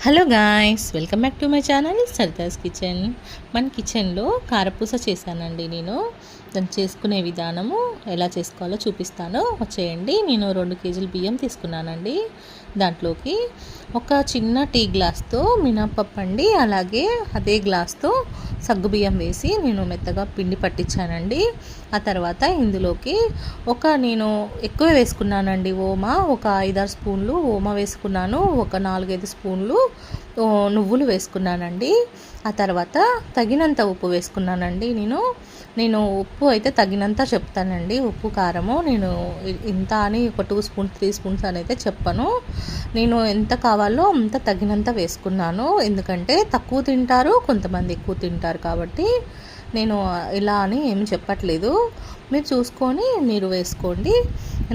Hello guys, welcome back to my channel Saritha's kitchen. మన కిచెన్లో కారపూస చేశానండి. నేను దాన్ని చేసుకునే విధానము ఎలా చేసుకోవాలో చూపిస్తాను, వచ్చేయండి. నేను 2 కేజీల బియ్యం తీసుకున్నానండి. దాంట్లోకి ఒక చిన్న టీ గ్లాస్తో మినపప్పు అండి, అలాగే అదే గ్లాస్తో సగ్గుబియ్యం వేసి నేను మెత్తగా పిండి పట్టించానండి. ఆ తర్వాత ఇందులోకి నేను ఎక్కువ వేసుకున్నానండి ఓమా, ఒక 5-6 స్పూన్లు ఓమా వేసుకున్నాను, ఒక 4-5 స్పూన్లు నువ్వులు వేసుకున్నానండి. ఆ తర్వాత తగినంత ఉప్పు వేసుకున్నానండి. నేను ఉప్పు అయితే తగినంత చెప్తానండి. ఉప్పు కారము నేను ఇంత అని ఒక 2 స్పూన్స్ 3 స్పూన్స్ అని అయితే చెప్పను. నేను ఎంత కావాలో అంత తగినంత వేసుకున్నాను. ఎందుకంటే తక్కువ తింటారు, కొంతమంది ఎక్కువ తింటారు కాబట్టి నేను ఇలా అని ఏమి చెప్పట్లేదు. మీరు చూసుకొని మీరు వేసుకోండి.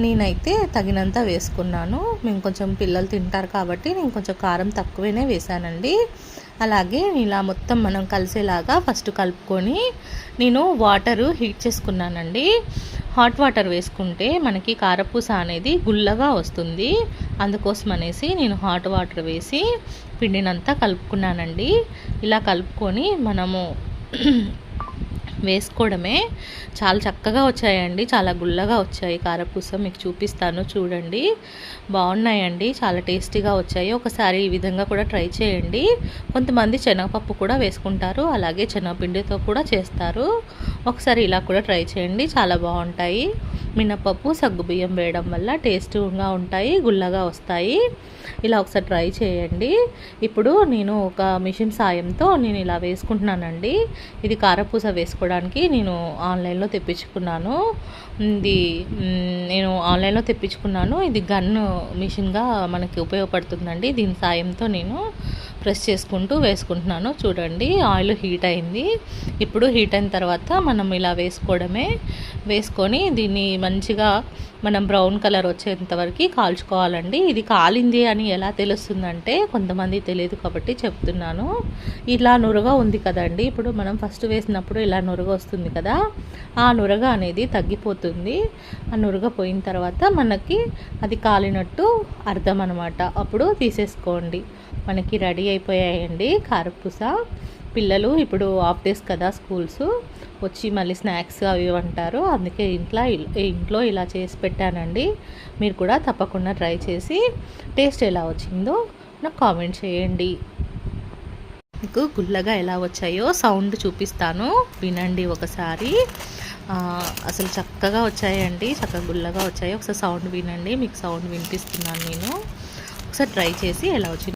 నేనైతే తగినంత వేసుకున్నాను. మేము కొంచెం పిల్లలు తింటారు కాబట్టి నేను కొంచెం కారం తక్కువనే వేసానండి. అలాగే ఇలా మొత్తం మనం కలిసేలాగా ఫస్ట్ కలుపుకొని నేను వాటరు హీట్ చేసుకున్నానండి. హాట్ వాటర్ వేసుకుంటే మనకి కారపూస అనేది గుల్లగా వస్తుంది. అందుకోసం అనేసి నేను హాట్ వాటర్ వేసి పిండినంతా కలుపుకున్నానండి. ఇలా కలుపుకొని మనము వేసుకోవడమే. చాలా చక్కగా వచ్చాయండి, చాలా గుల్లగా వచ్చాయి కారపూస. మీకు చూపిస్తాను చూడండి, బాగున్నాయండి, చాలా టేస్టీగా వచ్చాయి. ఒకసారి ఈ విధంగా కూడా ట్రై చేయండి. కొంతమంది శనగపప్పు కూడా వేసుకుంటారు, అలాగే శనగపిండితో కూడా చేస్తారు. ఒకసారి ఇలా కూడా ట్రై చేయండి, చాలా బాగుంటాయి. మినపప్పు సగ్గుబియ్యం వేయడం వల్ల టేస్టీగా ఉంటాయి, గుల్లగా వస్తాయి. ఇలా ఒకసారి ట్రై చేయండి. ఇప్పుడు నేను ఒక మిషన్ సాయంతో నేను ఇలా వేసుకుంటున్నానండి. ఇది కారపూస వేసుకోవడానికి నేను ఆన్లైన్లో తెప్పించుకున్నాను. ఇది గన్ మిషన్గా మనకి ఉపయోగపడుతుందండి. దీని సాయంతో నేను ప్రెస్ చేసుకుంటూ వేసుకుంటున్నాను. చూడండి, ఆయిల్ హీట్ అయింది. ఇప్పుడు హీట్ అయిన తర్వాత మనం ఇలా వేసుకోవడమే. వేసుకొని దీన్ని మంచిగా మనం బ్రౌన్ కలర్ వచ్చేంత వరకు కాల్చుకోవాలండి. ఇది కాలింది అని ఎలా తెలుస్తుందంటే కొంతమంది తెలియదు కాబట్టి చెప్తున్నాను. ఇలా నురగ ఉంది కదండి, ఇప్పుడు మనం ఫస్ట్ వేసినప్పుడు ఇలా నురగ వస్తుంది కదా, ఆ నురగ అనేది తగ్గిపోతుంది. ఆ నురగ పోయిన తర్వాత మనకి అది కాలినట్టు అర్థం అనమాట. అప్పుడు తీసేసుకోండి. మనకి రెడీ అయిపోయాయండి కారపూస. పిల్లలు ఇప్పుడు హాఫ్ డేస్ కదా స్కూల్స్, వచ్చి మళ్ళీ స్నాక్స్ అవి అంటారు. అందుకే ఇంట్లో ఇలా చేసి పెట్టానండి. మీరు కూడా తప్పకుండా ట్రై చేసి టేస్ట్ ఎలా వచ్చిందో నాకు కామెంట్ చేయండి. మీకు గుల్లగా ఎలా వచ్చాయో సౌండ్ చూపిస్తాను, వినండి ఒకసారి. అసలు చక్కగా వచ్చాయండి, చక్కగా గుల్లగా వచ్చాయి. ఒకసారి సౌండ్ వినండి, మీకు సౌండ్ వినిపిస్తున్నాను నేను. ఒకసారి ట్రై చేసి ఎలా వచ్చింది